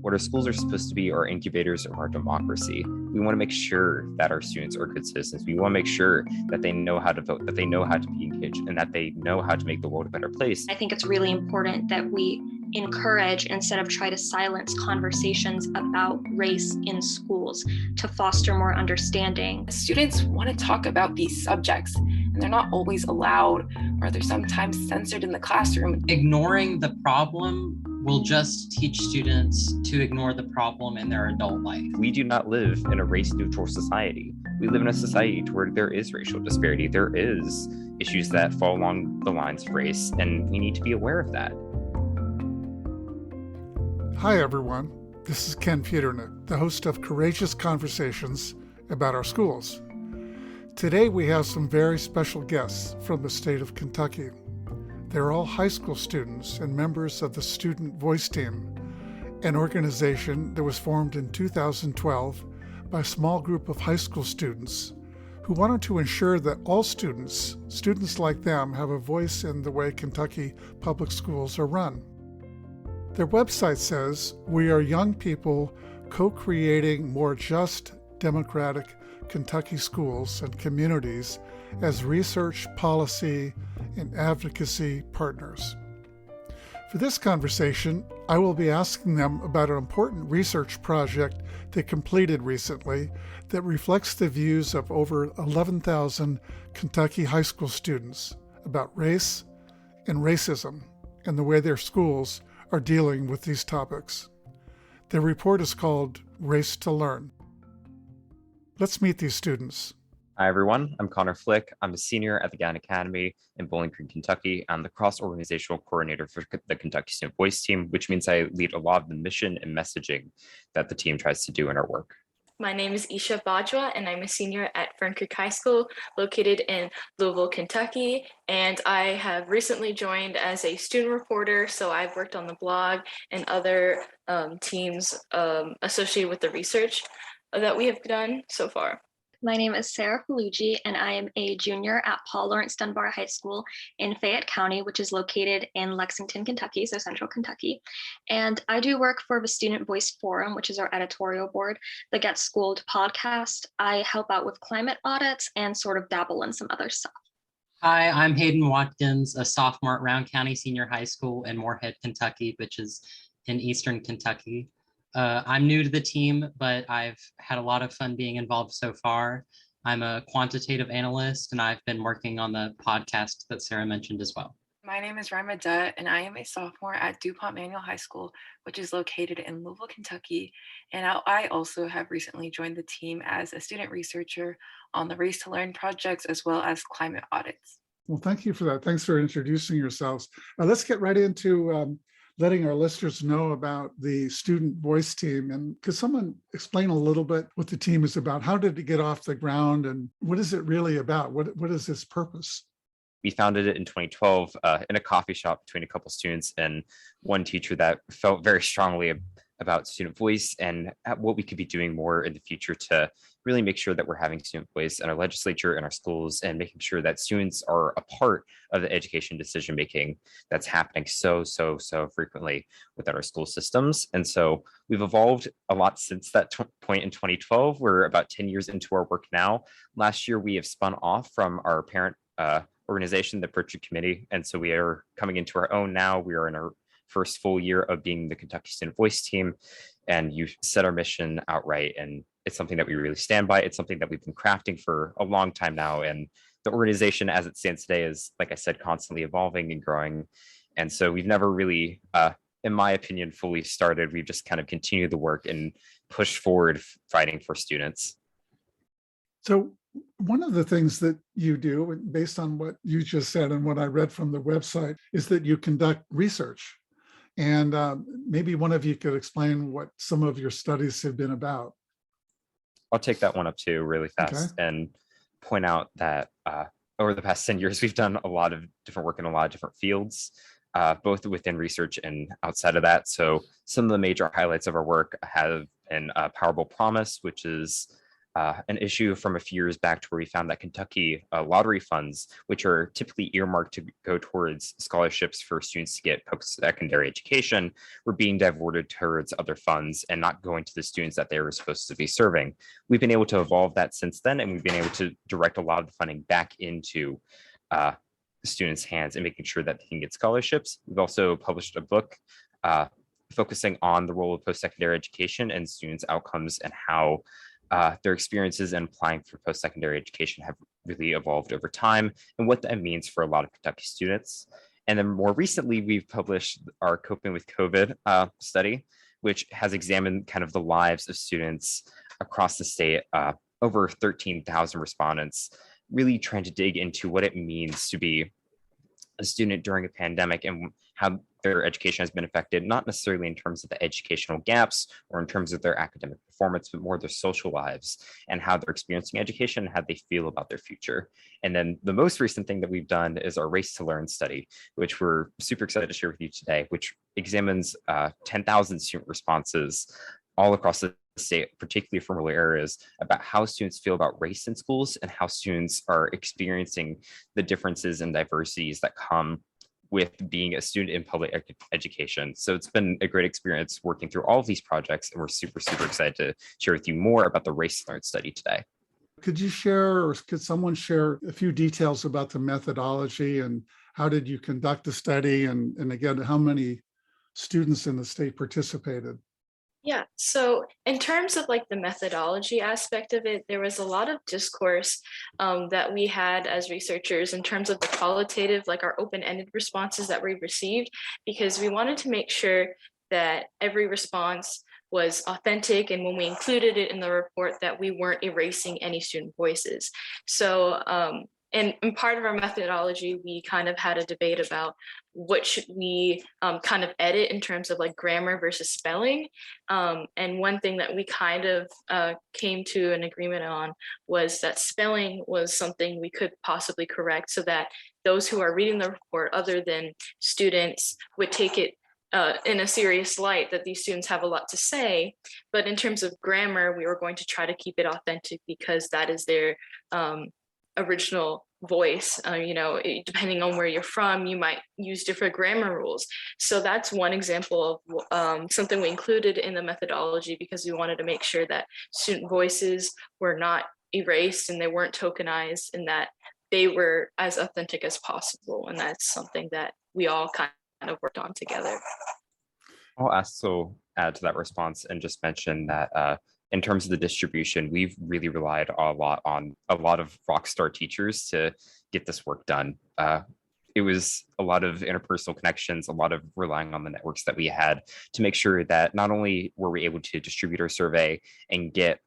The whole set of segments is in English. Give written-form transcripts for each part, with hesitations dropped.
What our schools are supposed to be are incubators of our democracy. We want to make sure that our students are good citizens. We want to make sure that they know how to vote, that they know how to be engaged, and that they know how to make the world a better place. I think it's really important that we encourage instead of try to silence conversations about race in schools to foster more understanding. Students want to talk about these subjects, and they're not always allowed, or they're sometimes censored in the classroom. Ignoring the problem will just teach students to ignore the problem in their adult life. We do not live in a race-neutral society. We live in a society where there is racial disparity. There is issues that fall along the lines of race, and we need to be aware of that. Hi, everyone. This is Ken Peternick, the host of Courageous Conversations about our schools. Today, we have some very special guests from the state of Kentucky. They're all high school students and members of the Student Voice Team, an organization that was formed in 2012 by a small group of high school students who wanted to ensure that all students like them, have a voice in the way Kentucky public schools are run. Their website says, "We are young people co-creating more just, democratic Kentucky schools and communities as research, policy, and advocacy partners." For this conversation, I will be asking them about an important research project they completed recently that reflects the views of over 11,000 Kentucky high school students about race and racism and the way their schools are dealing with these topics. The report is called Race to Learn. Let's meet these students. Hi, everyone. I'm Connor Flick. I'm a senior at the Gann Academy in Bowling Green, Kentucky. I'm the cross-organizational coordinator for the Kentucky Student Voice Team, which means I lead a lot of the mission and messaging that the team tries to do in our work. My name is Isha Bajwa, and I'm a senior at Fern Creek High School, located in Louisville, Kentucky. And I have recently joined as a student reporter, so I've worked on the blog and other teams associated with the research that we have done so far. My name is Sarah Falucci, and I am a junior at Paul Lawrence Dunbar High School in Fayette County, which is located in Lexington, Kentucky, so central Kentucky. And I do work for the Student Voice Forum, which is our editorial board, the Get Schooled podcast. I help out with climate audits and sort of dabble in some other stuff. Hi, I'm Hayden Watkins, a sophomore at Round County Senior High School in Moorhead, Kentucky, which is in eastern Kentucky. I'm new to the team, but I've had a lot of fun being involved so far. I'm a quantitative analyst, and I've been working on the podcast that Sarah mentioned as well. My name is Rima Dutt, and I am a sophomore at DuPont Manual High School, which is located in Louisville, Kentucky. And I also have recently joined the team as a student researcher on the Race to Learn projects, as well as climate audits. Well, thank you for that. Thanks for introducing yourselves. Let's get right into letting our listeners know about the Student Voice Team. And could someone explain a little bit what the team is about? How did it get off the ground, and what is it really about? What is its purpose? We founded it in 2012 in a coffee shop between a couple students and one teacher that felt very strongly about student voice and what we could be doing more in the future to really make sure that we're having student voice in our legislature, in our schools, and making sure that students are a part of the education decision making that's happening so frequently within our school systems. And so we've evolved a lot since that point in 2012. We're about 10 years into our work now. Last year, we have spun off from our parent organization, the Pritchard Committee. And so we are coming into our own now. We are in our first full year of being the Kentucky Student Voice Team. And you set our mission outright. And it's something that we really stand by. It's something that we've been crafting for a long time now. And the organization as it stands today is, like I said, constantly evolving and growing. And so we've never really, in my opinion, fully started. We've just kind of continued the work and pushed forward fighting for students. So one of the things that you do, based on what you just said and what I read from the website, is that you conduct research. And maybe one of you could explain what some of your studies have been about. I'll take that one up too really fast and point out that over the past 10 years, we've done a lot of different work in a lot of different fields, both within research and outside of that. So some of the major highlights of our work have been Powerful Promise, which is an issue from a few years back to where we found that Kentucky lottery funds, which are typically earmarked to go towards scholarships for students to get post-secondary education, were being diverted towards other funds and not going to the students that they were supposed to be serving. We've been able to evolve that since then, and we've been able to direct a lot of the funding back into students' hands and making sure that they can get scholarships. We've also published a book focusing on the role of post-secondary education and students' outcomes and how their experiences in applying for post-secondary education have really evolved over time and what that means for a lot of Kentucky students. And then more recently, we've published our Coping with COVID study, which has examined kind of the lives of students across the state, over 13,000 respondents, really trying to dig into what it means to be a student during a pandemic and how their education has been affected, not necessarily in terms of the educational gaps or in terms of their academic performance, but more their social lives and how they're experiencing education and how they feel about their future. And then the most recent thing that we've done is our Race to Learn study, which we're super excited to share with you today, which examines 10,000 student responses all across the state, particularly from rural areas, about how students feel about race in schools and how students are experiencing the differences and diversities that come with being a student in public education. So it's been a great experience working through all of these projects, and we're super, super excited to share with you more about the Race to Learn study today. Could you share, or could someone share a few details about the methodology and how did you conduct the study? And again, how many students in the state participated? Yeah, so in terms of like the methodology aspect of it, there was a lot of discourse that we had as researchers in terms of the qualitative, like our open-ended responses that we received, because we wanted to make sure that every response was authentic, and when we included it in the report, that we weren't erasing any student voices. So and part of our methodology, we kind of had a debate about what should we kind of edit in terms of like grammar versus spelling. And one thing that we kind of came to an agreement on was that spelling was something we could possibly correct so that those who are reading the report, other than students, would take it in a serious light that these students have a lot to say. But in terms of grammar, we were going to try to keep it authentic because that is their original voice. Depending on where you're from, you might use different grammar rules. So that's one example of something we included in the methodology because we wanted to make sure that student voices were not erased and they weren't tokenized and that they were as authentic as possible. And that's something that we all kind of worked on together. I'll also add to that response and just mention that in terms of the distribution, we've really relied a lot on a lot of rock star teachers to get this work done. It was a lot of interpersonal connections, a lot of relying on the networks that we had to make sure that not only were we able to distribute our survey and get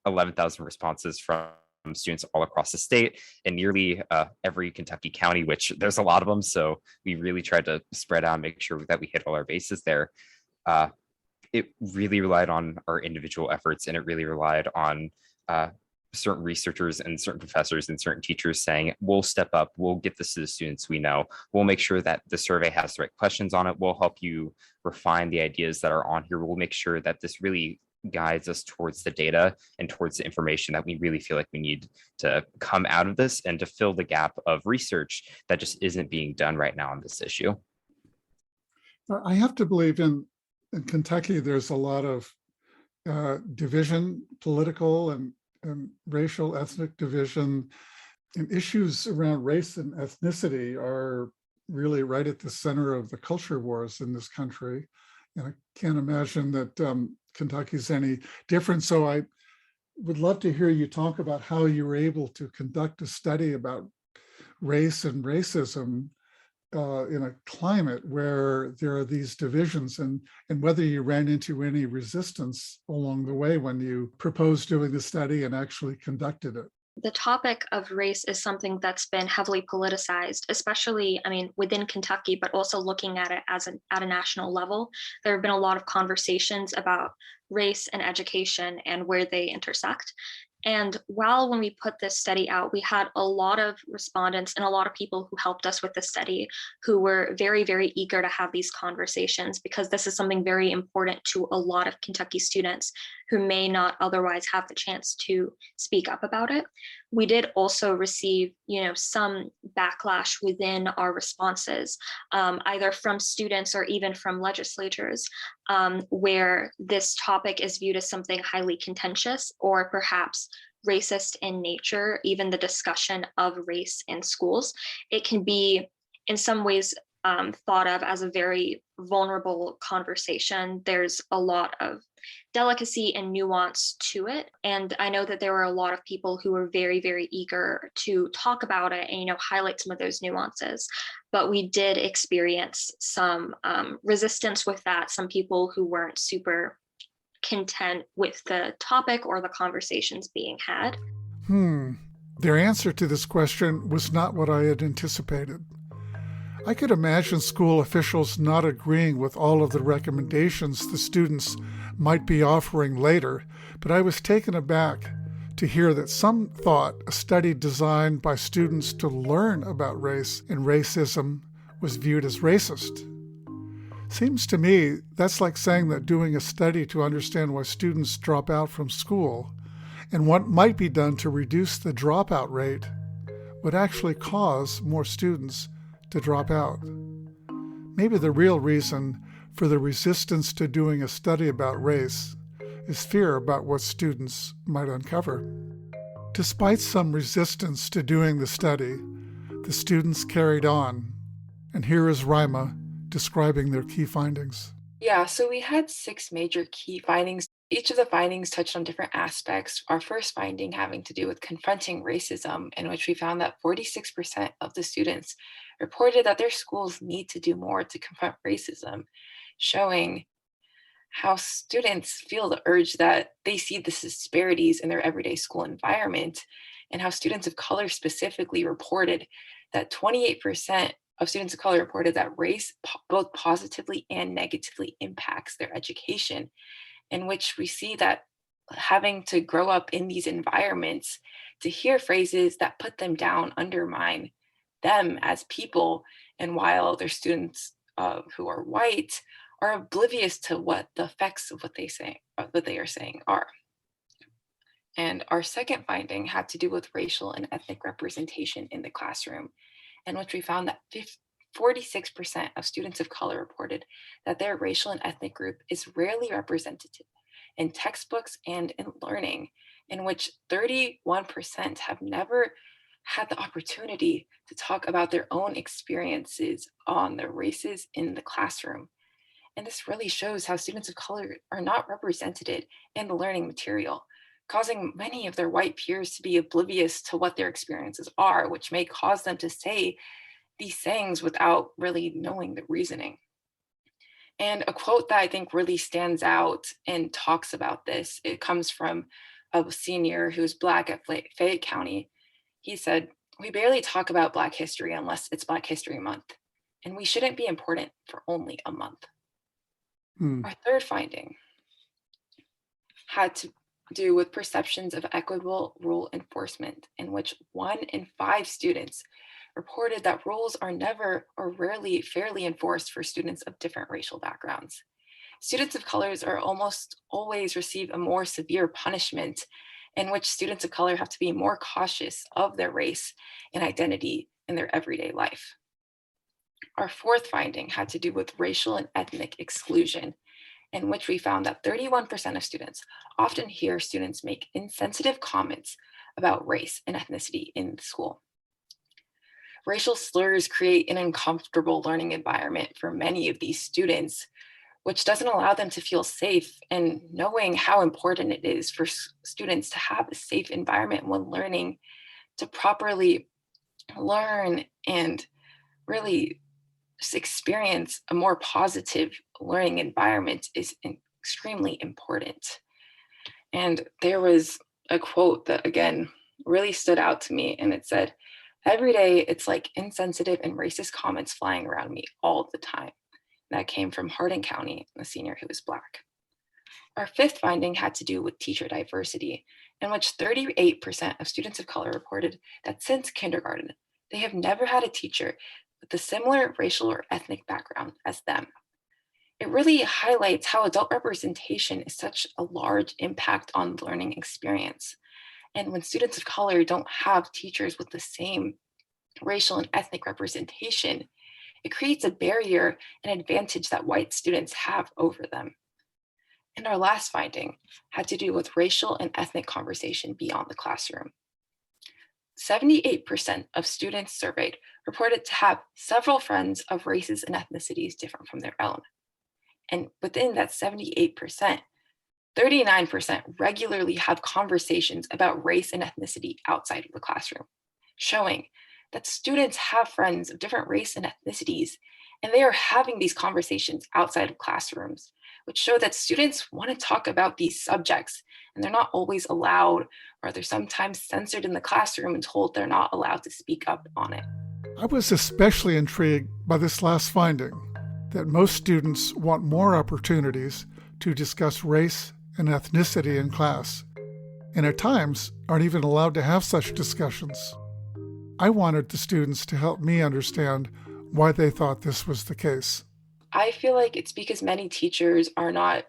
11,000 responses from students all across the state in nearly every Kentucky county, which there's a lot of them. So we really tried to spread out and make sure that we hit all our bases there. It really relied on our individual efforts, and it really relied on certain researchers and certain professors and certain teachers saying, we'll step up, we'll get this to the students we know, we'll make sure that the survey has the right questions on it, we'll help you refine the ideas that are on here, we'll make sure that this really guides us towards the data and towards the information that we really feel like we need to come out of this and to fill the gap of research that just isn't being done right now on this issue. I have to believe in Kentucky, there's a lot of division, political and racial, ethnic division, and issues around race and ethnicity are really right at the center of the culture wars in this country. And I can't imagine that Kentucky's any different. So I would love to hear you talk about how you were able to conduct a study about race and racism in a climate where there are these divisions, and whether you ran into any resistance along the way when you proposed doing the study and actually conducted it. The topic of race is something that's been heavily politicized, especially, within Kentucky, but also looking at it at a national level. There have been a lot of conversations about race and education and where they intersect. And when we put this study out, we had a lot of respondents and a lot of people who helped us with the study who were very, very eager to have these conversations because this is something very important to a lot of Kentucky students who may not otherwise have the chance to speak up about it. We did also receive, some backlash within our responses, either from students or even from legislators, where this topic is viewed as something highly contentious or perhaps racist in nature. Even the discussion of race in schools, it can be in some ways thought of as a very vulnerable conversation. There's a lot of delicacy and nuance to it. And I know that there were a lot of people who were very, very eager to talk about it and, highlight some of those nuances. But we did experience some resistance with that, some people who weren't super content with the topic or the conversations being had. Their answer to this question was not what I had anticipated. I could imagine school officials not agreeing with all of the recommendations the students might be offering later, but I was taken aback to hear that some thought a study designed by students to learn about race and racism was viewed as racist. Seems to me that's like saying that doing a study to understand why students drop out from school and what might be done to reduce the dropout rate would actually cause more students to drop out. Maybe the real reason for the resistance to doing a study about race is fear about what students might uncover. Despite some resistance to doing the study, the students carried on, and here is Rima describing their key findings. Yeah, so we had 6 major key findings. Each of the findings touched on different aspects. Our first finding having to do with confronting racism, in which we found that 46% of the students reported that their schools need to do more to confront racism, showing how students feel the urge that they see the disparities in their everyday school environment, and how students of color specifically reported that 28% of students of color reported that race both positively and negatively impacts their education, in which we see that having to grow up in these environments to hear phrases that put them down undermine them as people, and while their students who are white are oblivious to what the effects of what they are saying are. And our second finding had to do with racial and ethnic representation in the classroom, in which we found that 46% of students of color reported that their racial and ethnic group is rarely represented in textbooks and in learning, in which 31% have never had the opportunity to talk about their own experiences on their races in the classroom. And this really shows how students of color are not represented in the learning material, causing many of their white peers to be oblivious to what their experiences are, which may cause them to say these things without really knowing the reasoning. And a quote that I think really stands out and talks about this, it comes from a senior who's Black at Fayette County. He said, "We barely talk about Black history unless it's Black History Month, and we shouldn't be important for only a month." Our third finding had to do with perceptions of equitable rule enforcement, in which 1 in 5 students reported that rules are never or rarely fairly enforced for students of different racial backgrounds. Students of colors are almost always receive a more severe punishment, in which students of color have to be more cautious of their race and identity in their everyday life. Our fourth finding had to do with racial and ethnic exclusion, in which we found that 31% of students often hear students make insensitive comments about race and ethnicity in school. Racial slurs create an uncomfortable learning environment for many of these students, which doesn't allow them to feel safe, and knowing how important it is for students to have a safe environment when learning, to properly learn and really experience a more positive learning environment is extremely important. And there was a quote that, again, really stood out to me, and it said, "Every day it's like insensitive and racist comments flying around me all the time." That came from Hardin County, a senior who was Black. Our fifth finding had to do with teacher diversity, in which 38% of students of color reported that since kindergarten, they have never had a teacher with a similar racial or ethnic background as them. It really highlights how adult representation is such a large impact on the learning experience. And when students of color don't have teachers with the same racial and ethnic representation, it creates a barrier and advantage that white students have over them. And our last finding had to do with racial and ethnic conversation beyond the classroom. 78% of students surveyed reported to have several friends of races and ethnicities different from their own. And within that 78%, 39% regularly have conversations about race and ethnicity outside of the classroom, showing that students have friends of different race and ethnicities, and they are having these conversations outside of classrooms, which show that students want to talk about these subjects, and they're not always allowed, or they're sometimes censored in the classroom and told they're not allowed to speak up on it. I was especially intrigued by this last finding, that most students want more opportunities to discuss race and ethnicity in class, and at times aren't even allowed to have such discussions. I wanted the students to help me understand why they thought this was the case. I feel like it's because many teachers are not,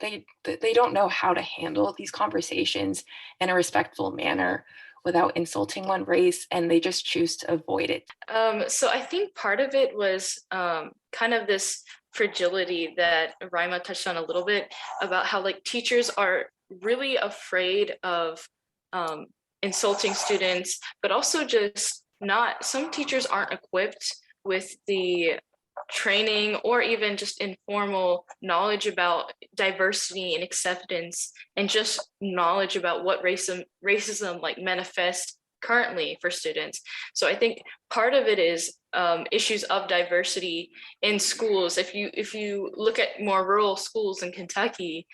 they don't know how to handle these conversations in a respectful manner without insulting one race, and they just choose to avoid it. So I think part of it was kind of this fragility that Raima touched on a little bit about how like teachers are really afraid of insulting students, but also just not, some teachers aren't equipped with the training or even just informal knowledge about diversity and acceptance, and just knowledge about what racism like manifests currently for students. So I think part of it is issues of diversity in schools. If you look at more rural schools in Kentucky,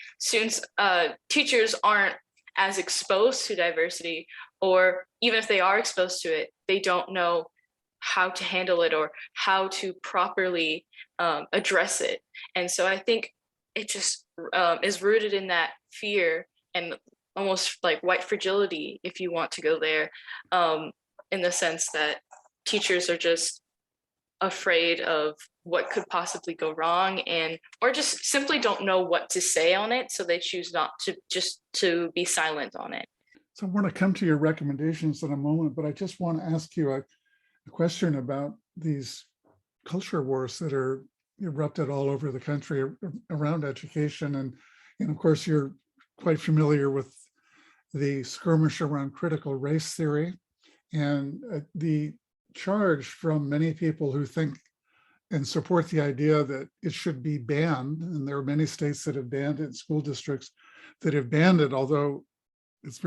teachers aren't as exposed to diversity, or even if they are exposed to it, they don't know how to handle it or how to properly address it. And so I think it just is rooted in that fear and almost like white fragility, if you want to go there, in the sense that teachers are just afraid of what could possibly go wrong, and or just simply don't know what to say on it, so they choose not to, just to be silent on it. So I want to come to your recommendations in a moment, but I just want to ask you a question about these culture wars that are erupted all over the country around education. And of course, you're quite familiar with the skirmish around critical race theory, and the charge from many people who think and support the idea that it should be banned. And there are many states that have banned it, school districts that have banned it, although it's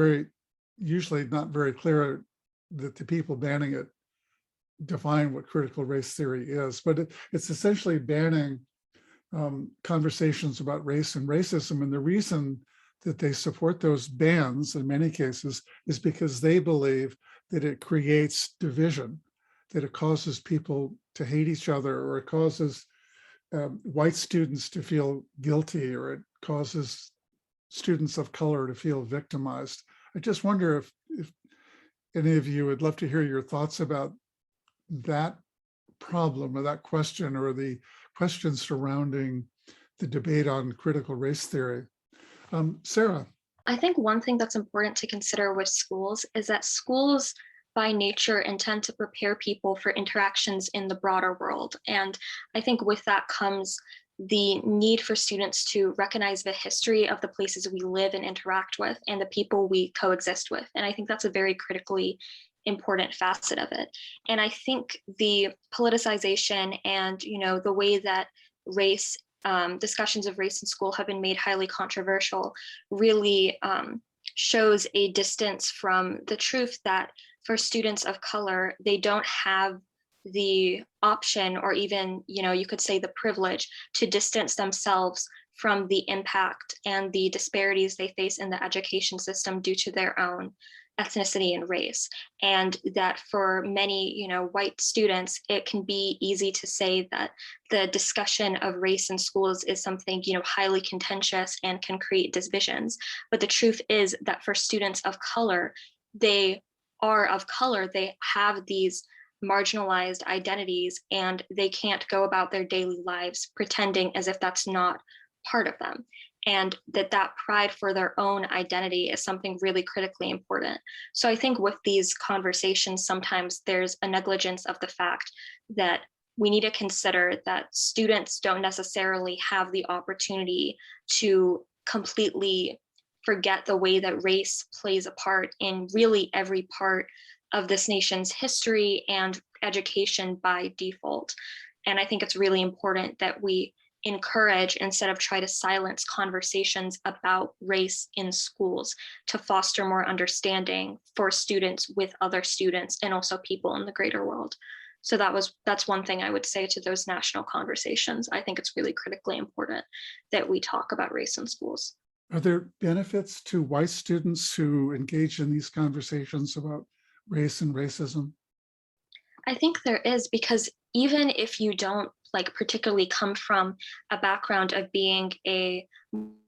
usually not very clear that the people banning it define what critical race theory is. But it's essentially banning conversations about race and racism. And the reason that they support those bans in many cases is because they believe that it creates division, that it causes people to hate each other, or it causes white students to feel guilty, or it causes students of color to feel victimized. I just wonder if any of you would love to hear your thoughts about that problem or that question, or the questions surrounding the debate on critical race theory. Sarah. I think one thing that's important to consider with schools is that schools by nature intend to prepare people for interactions in the broader world. And I think with that comes the need for students to recognize the history of the places we live and interact with and the people we coexist with. And I think that's a very critically important facet of it. And I think the politicization and, the way that race, discussions of race in school have been made highly controversial really shows a distance from the truth that for students of color, they don't have the option, or even, you could say the privilege, to distance themselves from the impact and the disparities they face in the education system due to their own ethnicity and race. And that for many, white students, it can be easy to say that the discussion of race in schools is something, highly contentious and can create divisions. But the truth is that for students of color, they have these marginalized identities, and they can't go about their daily lives pretending as if that's not part of them. And that pride for their own identity is something really critically important. So I think with these conversations, sometimes there's a negligence of the fact that we need to consider that students don't necessarily have the opportunity to completely forget the way that race plays a part in really every part of this nation's history and education by default. And I think it's really important that we encourage instead of try to silence conversations about race in schools to foster more understanding for students with other students and also people in the greater world. So that's one thing I would say to those national conversations. I think it's really critically important that we talk about race in schools. Are there benefits to white students who engage in these conversations about race and racism? I think there is, because even if you don't particularly come from a background of being a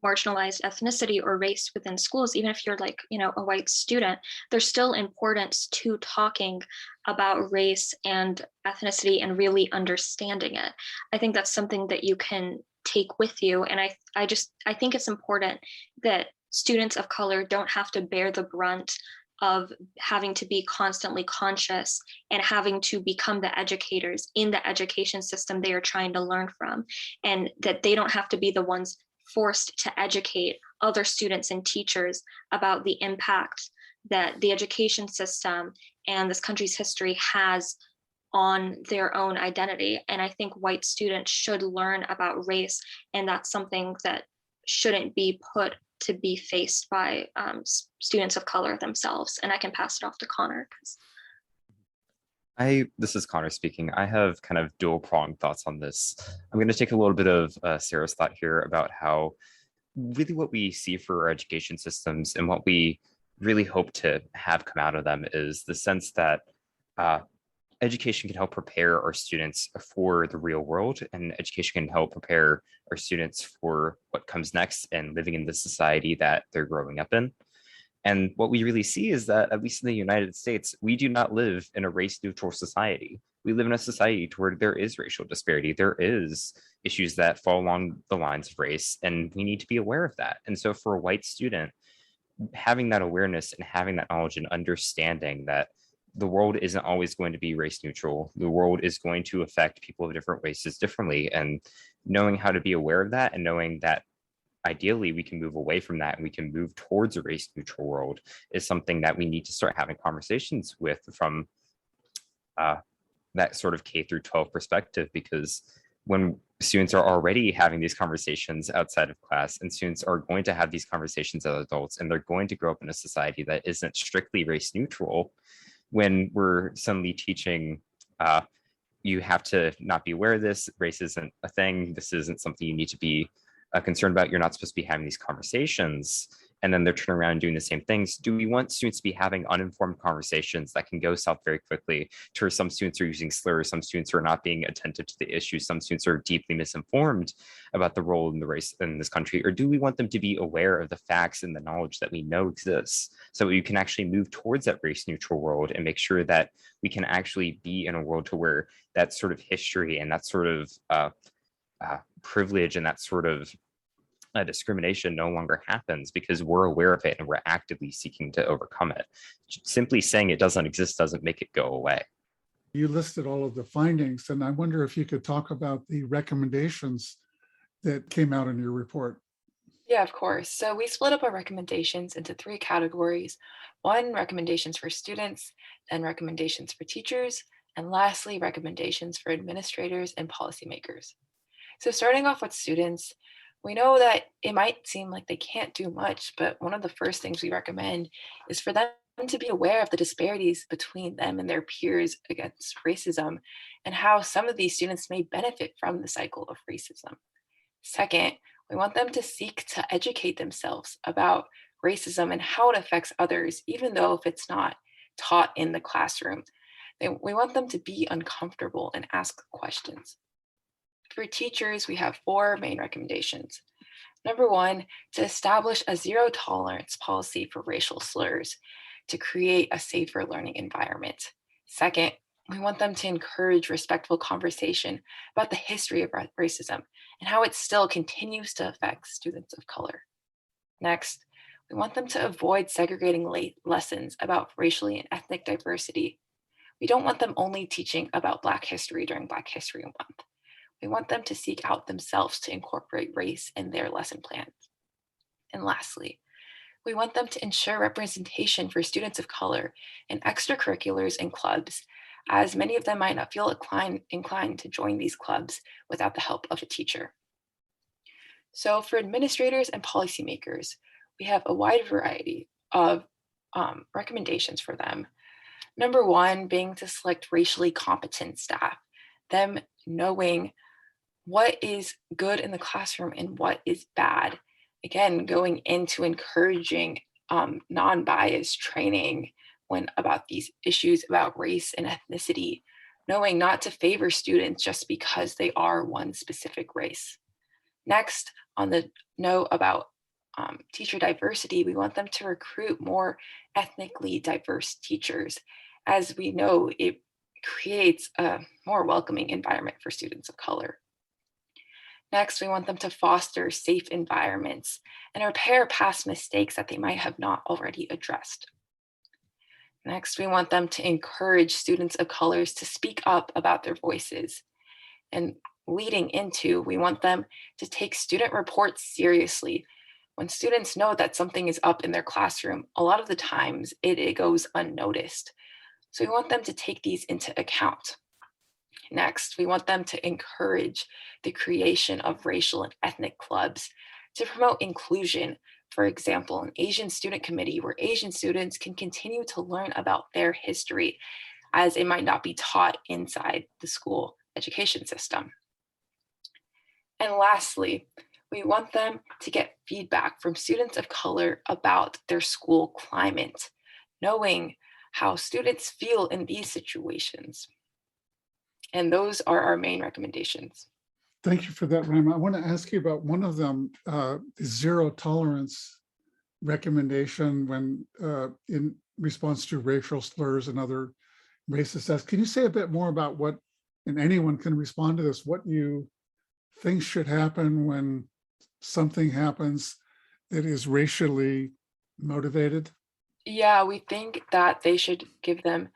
marginalized ethnicity or race within schools, even if you're a white student, there's still importance to talking about race and ethnicity and really understanding it. I think that's something that you can take with you. And I think it's important that students of color don't have to bear the brunt of having to be constantly conscious and having to become the educators in the education system they are trying to learn from, and that they don't have to be the ones forced to educate other students and teachers about the impact that the education system and this country's history has on their own identity. And I think white students should learn about race, and that's something that shouldn't be put to be faced by students of color themselves. And I can pass it off to Connor. This is Connor speaking. I have kind of dual-pronged thoughts on this. I'm going to take a little bit of Sarah's thought here about how really what we see for our education systems and what we really hope to have come out of them is the sense that education can help prepare our students for the real world, and education can help prepare our students for what comes next and living in the society that they're growing up in. And what we really see is that, at least in the United States, we do not live in a race-neutral society. We live in a society where there is racial disparity. There is issues that fall along the lines of race, and we need to be aware of that. And so for a white student, having that awareness and having that knowledge and understanding that the world isn't always going to be race neutral. The world is going to affect people of different races differently. And knowing how to be aware of that and knowing that ideally we can move away from that and we can move towards a race neutral world is something that we need to start having conversations with from that sort of K through 12 perspective, because when students are already having these conversations outside of class, and students are going to have these conversations as adults, and they're going to grow up in a society that isn't strictly race neutral, when we're suddenly teaching, you have to not be aware of this, race isn't a thing, this isn't something you need to be concerned about, you're not supposed to be having these conversations, and then they're turning around and doing the same things. Do we want students to be having uninformed conversations that can go south very quickly, to where some students are using slurs, some students are not being attentive to the issue, some students are deeply misinformed about the role in the race in this country? Or do we want them to be aware of the facts and the knowledge that we know exists, so we can actually move towards that race neutral world and make sure that we can actually be in a world to where that sort of history and that sort of privilege and that sort of discrimination no longer happens, because we're aware of it and we're actively seeking to overcome it. Simply saying it doesn't exist doesn't make it go away. You listed all of the findings, and I wonder if you could talk about the recommendations that came out in your report. Yeah, of course. So we split up our recommendations into 3 categories. 1, recommendations for students, then recommendations for teachers, and lastly, recommendations for administrators and policymakers. So starting off with students, we know that it might seem like they can't do much, but one of the first things we recommend is for them to be aware of the disparities between them and their peers against racism, and how some of these students may benefit from the cycle of racism. Second, we want them to seek to educate themselves about racism and how it affects others, even though if it's not taught in the classroom. We want them to be uncomfortable and ask questions. For teachers, we have 4 main recommendations. Number 1, to establish a zero tolerance policy for racial slurs to create a safer learning environment. Second, We want them to encourage respectful conversation about the history of racism and how it still continues to affect students of color. Next, we want them to avoid segregating lessons about racially and ethnic diversity. We don't want them only teaching about Black history during Black History Month. We want them to seek out themselves to incorporate race in their lesson plans. And lastly, we want them to ensure representation for students of color in extracurriculars and clubs, as many of them might not feel inclined to join these clubs without the help of a teacher. So for administrators and policymakers, we have a wide variety of recommendations for them. Number one being to select racially competent staff, them knowing what is good in the classroom and what is bad. Again, going into encouraging non-biased training about these issues about race and ethnicity, knowing not to favor students just because they are one specific race. Next, on the note about teacher diversity, we want them to recruit more ethnically diverse teachers. As we know, it creates a more welcoming environment for students of color. Next, we want them to foster safe environments and repair past mistakes that they might have not already addressed. Next, we want them to encourage students of colors to speak up about their voices. And leading into, we want them to take student reports seriously. When students know that something is up in their classroom, a lot of the times it goes unnoticed. So we want them to take these into account. Next, we want them to encourage the creation of racial and ethnic clubs to promote inclusion. For example, an Asian student committee where Asian students can continue to learn about their history, as it might not be taught inside the school education system. And lastly, we want them to get feedback from students of color about their school climate, knowing how students feel in these situations. And those are our main recommendations. Thank you for that, Rima. I want to ask you about one of them, the zero tolerance recommendation when in response to racial slurs and other racist acts. Can you say a bit more about what, and anyone can respond to this, what you think should happen when something happens that is racially motivated? Yeah, we think that they should give them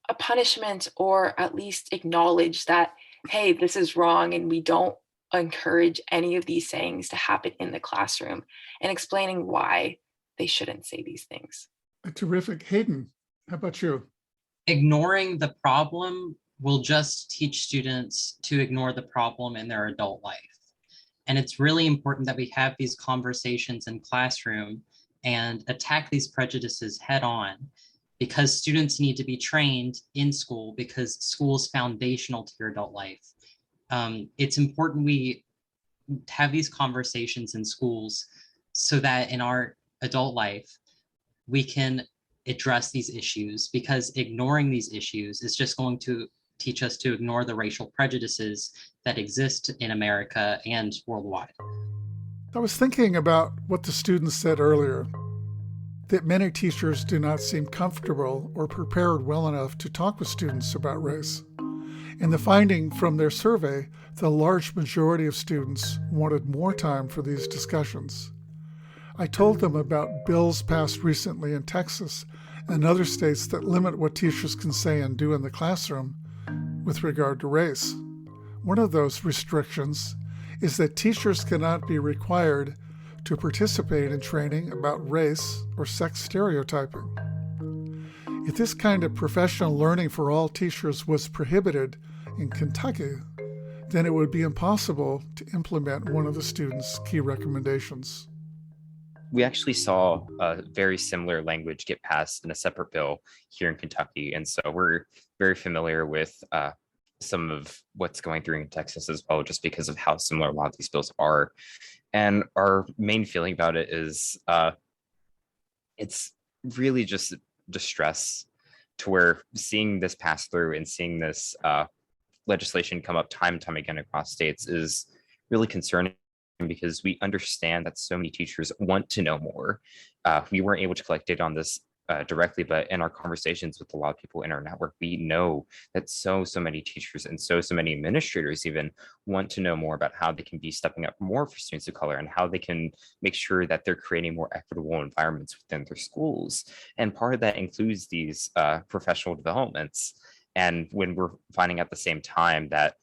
a punishment, or at least acknowledge that, hey, this is wrong and we don't encourage any of these sayings to happen in the classroom, and explaining why they shouldn't say these things. Terrific. Hayden, how about you? Ignoring the problem will just teach students to ignore the problem in their adult life. And it's really important that we have these conversations in classroom and attack these prejudices head on, because students need to be trained in school, because school is foundational to your adult life. It's important we have these conversations in schools so that in our adult life, we can address these issues, because ignoring these issues is just going to teach us to ignore the racial prejudices that exist in America and worldwide. I was thinking about what the students said earlier, that many teachers do not seem comfortable or prepared well enough to talk with students about race. And the finding from their survey, the large majority of students wanted more time for these discussions. I told them about bills passed recently in Texas and other states that limit what teachers can say and do in the classroom with regard to race. One of those restrictions is that teachers cannot be required to participate in training about race or sex stereotyping. If this kind of professional learning for all teachers was prohibited in Kentucky, then it would be impossible to implement one of the students' key recommendations. We actually saw a very similar language get passed in a separate bill here in Kentucky. And so we're very familiar with some of what's going through in Texas as well, just because of how similar a lot of these bills are. And our main feeling about it is it's really just distress to where seeing this pass through and seeing this legislation come up time and time again across states is really concerning, because we understand that so many teachers want to know more. We weren't able to collect data on this directly, but in our conversations with a lot of people in our network, we know that so many teachers and so many administrators even want to know more about how they can be stepping up more for students of color and how they can make sure that they're creating more equitable environments within their schools. And part of that includes these professional developments. And when we're finding at the same time that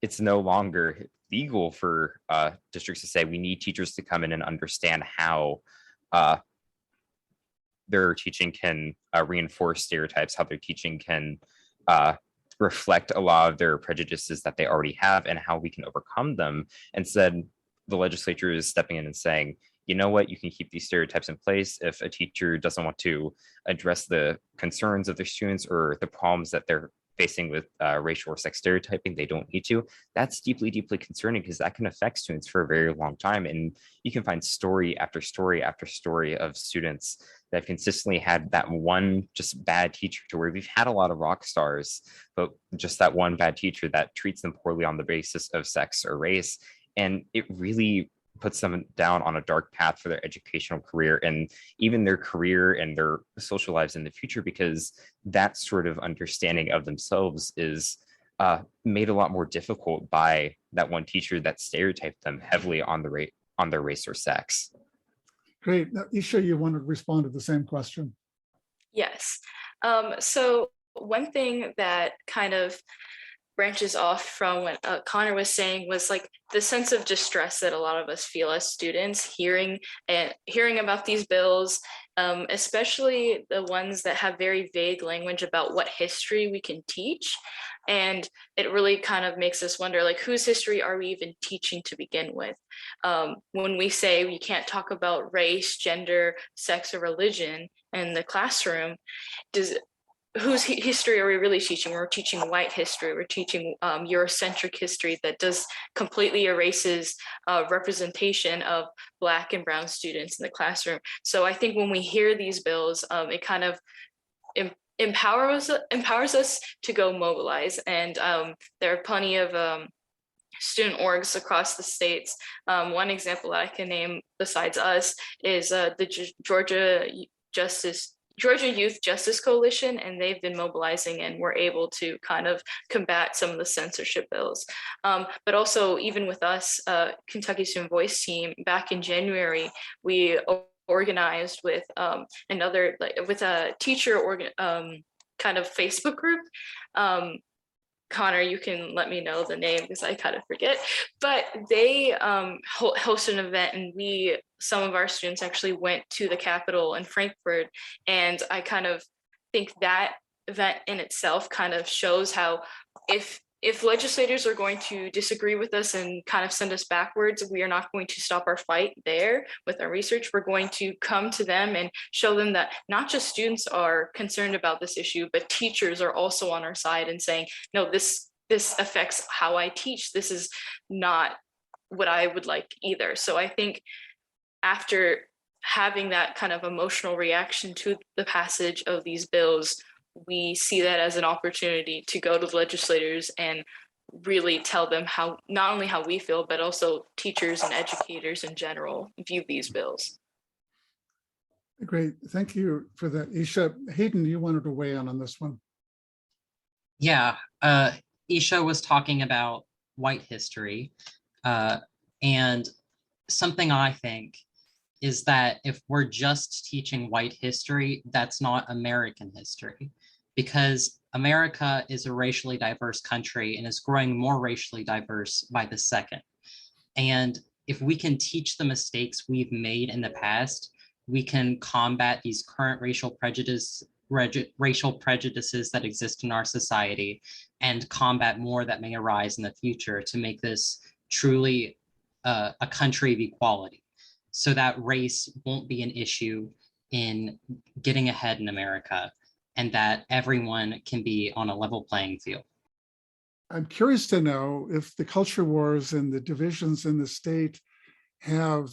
it's no longer legal for districts to say we need teachers to come in and understand how their teaching can reinforce stereotypes, how their teaching can reflect a lot of their prejudices that they already have and how we can overcome them. Instead, the legislature is stepping in and saying, you know what, you can keep these stereotypes in place. If a teacher doesn't want to address the concerns of their students or the problems that they're facing with racial or sex stereotyping, they don't need to. That's deeply concerning because that can affect students for a very long time. And you can find story after story after story of students that have consistently had that one just bad teacher, to where we've had a lot of rock stars, but just that one bad teacher that treats them poorly on the basis of sex or race. And it really puts them down on a dark path for their educational career and even their career and their social lives in the future, because that sort of understanding of themselves is made a lot more difficult by that one teacher that stereotyped them heavily on their race or sex. Great. Now, Isha, you want to respond to the same question? Yes. So one thing that kind of branches off from what Connor was saying was like the sense of distress that a lot of us feel as students hearing about these bills, especially the ones that have very vague language about what history we can teach. And it really kind of makes us wonder, like, whose history are we even teaching to begin with? When we say we can't talk about race, gender, sex, or religion in the classroom, whose history are we really teaching? We're teaching white history. We're teaching Eurocentric history that does completely erases representation of Black and Brown students in the classroom. So I think when we hear these bills, it kind of empowers us to go mobilize. And there are plenty of student orgs across the states. One example that I can name besides us is the Georgia Youth Justice Coalition, and they've been mobilizing and were able to kind of combat some of the censorship bills. But also, even with us, Kentucky Student Voice team, back in January, we organized with with a teacher kind of Facebook group. Connor, you can let me know the name because I kind of forget, but they hosted an event, and some of our students actually went to the Capitol in Frankfurt. And I kind of think that event in itself kind of shows how if legislators are going to disagree with us and kind of send us backwards, we are not going to stop our fight there with our research. We're going to come to them and show them that not just students are concerned about this issue, but teachers are also on our side and saying, no, this affects how I teach. This is not what I would like either. So I think after having that kind of emotional reaction to the passage of these bills, we see that as an opportunity to go to the legislators and really tell them how, not only how we feel, but also teachers and educators in general view these bills. Great. Thank you for that. Isha, Hayden, you wanted to weigh in on this one. Yeah, Isha was talking about white history, and something I think is that if we're just teaching white history, that's not American history, because America is a racially diverse country and is growing more racially diverse by the second. And if we can teach the mistakes we've made in the past, we can combat these current racial prejudices that exist in our society and combat more that may arise in the future to make this truly a country of equality, so that race won't be an issue in getting ahead in America and that everyone can be on a level playing field. I'm curious to know if the culture wars and the divisions in the state have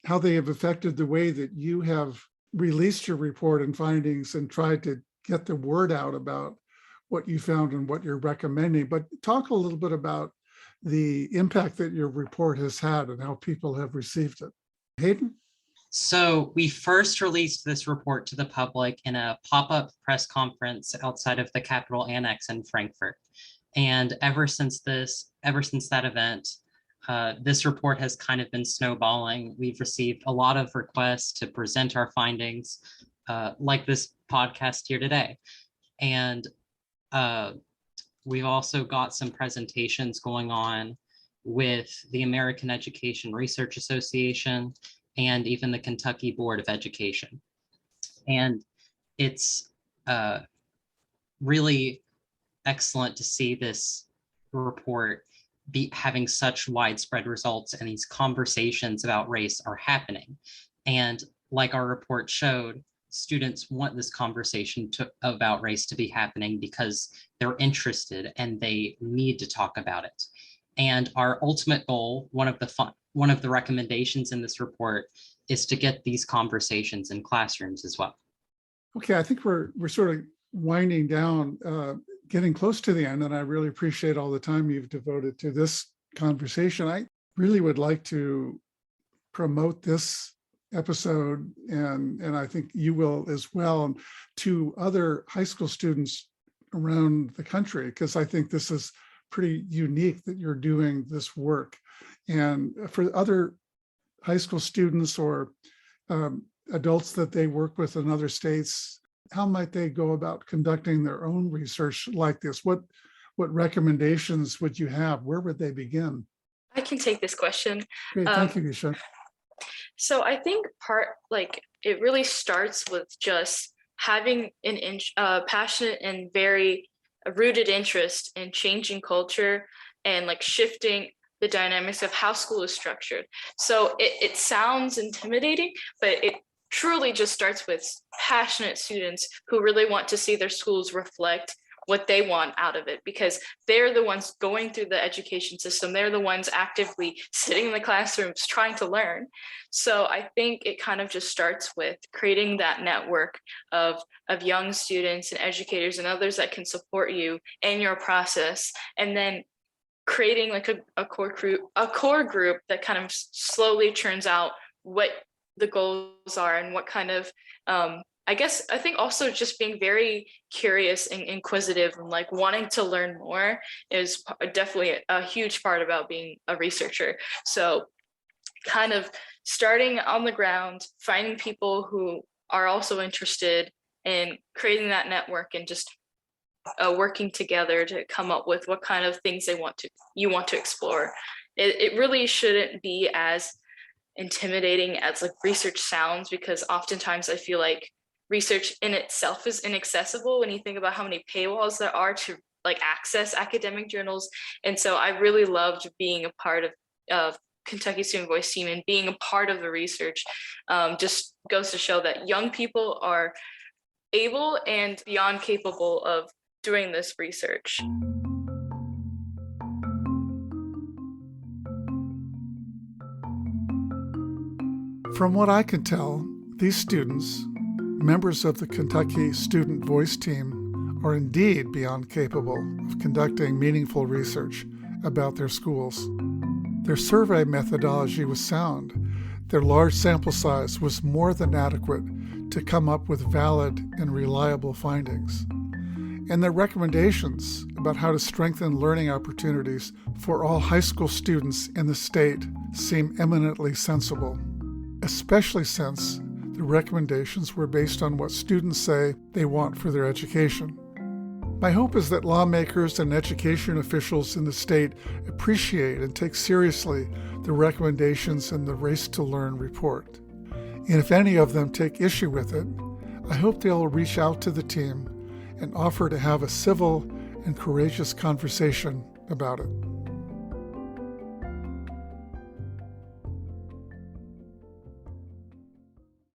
how they have affected the way that you have released your report and findings and tried to get the word out about what you found and what you're recommending. But talk a little bit about the impact that your report has had and how people have received it. Hayden? So we first released this report to the public in a pop-up press conference outside of the Capitol Annex in Frankfurt. And ever since that event, this report has kind of been snowballing. We've received a lot of requests to present our findings, like this podcast here today. And we've also got some presentations going on with the American Education Research Association and even the Kentucky Board of Education. And it's really excellent to see this report be having such widespread results, and these conversations about race are happening. And like our report showed, students want this conversation about race to be happening because they're interested and they need to talk about it. And our ultimate goal, one of the recommendations in this report, is to get these conversations in classrooms as well. Okay, I think we're sort of winding down, getting close to the end, and I really appreciate all the time you've devoted to this conversation. I really would like to promote this episode, and I think you will as well, to other high school students around the country, because I think this is pretty unique that you're doing this work. And for other high school students or adults that they work with in other states, how might they go about conducting their own research like this? What recommendations would you have? Where would they begin? I can take this question. Great, thank you, Nisha. So I think it really starts with just having an passionate and very rooted interest in changing culture and shifting the dynamics of how school is structured. So it sounds intimidating, but it truly just starts with passionate students who really want to see their schools reflect what they want out of it, because they're the ones going through the education system. They're the ones actively sitting in the classrooms trying to learn. So I think it kind of just starts with creating that network of young students and educators and others that can support you in your process, and then creating a core group that kind of slowly churns out what the goals are and what kind of I think also just being very curious and inquisitive and wanting to learn more is definitely a huge part about being a researcher. So kind of starting on the ground, finding people who are also interested in creating that network and just working together to come up with what kind of things you want to explore. It really shouldn't be as intimidating as research sounds, because oftentimes I feel like research in itself is inaccessible when you think about how many paywalls there are to access academic journals. And so I really loved being a part of Kentucky Student Voice team, and being a part of the research just goes to show that young people are able and beyond capable of doing this research. From what I can tell, these students, members of the Kentucky Student Voice team, are indeed beyond capable of conducting meaningful research about their schools. Their survey methodology was sound. Their large sample size was more than adequate to come up with valid and reliable findings. And their recommendations about how to strengthen learning opportunities for all high school students in the state seem eminently sensible, especially since the recommendations were based on what students say they want for their education. My hope is that lawmakers and education officials in the state appreciate and take seriously the recommendations in the Race to Learn report. And if any of them take issue with it, I hope they'll reach out to the team and offer to have a civil and courageous conversation about it.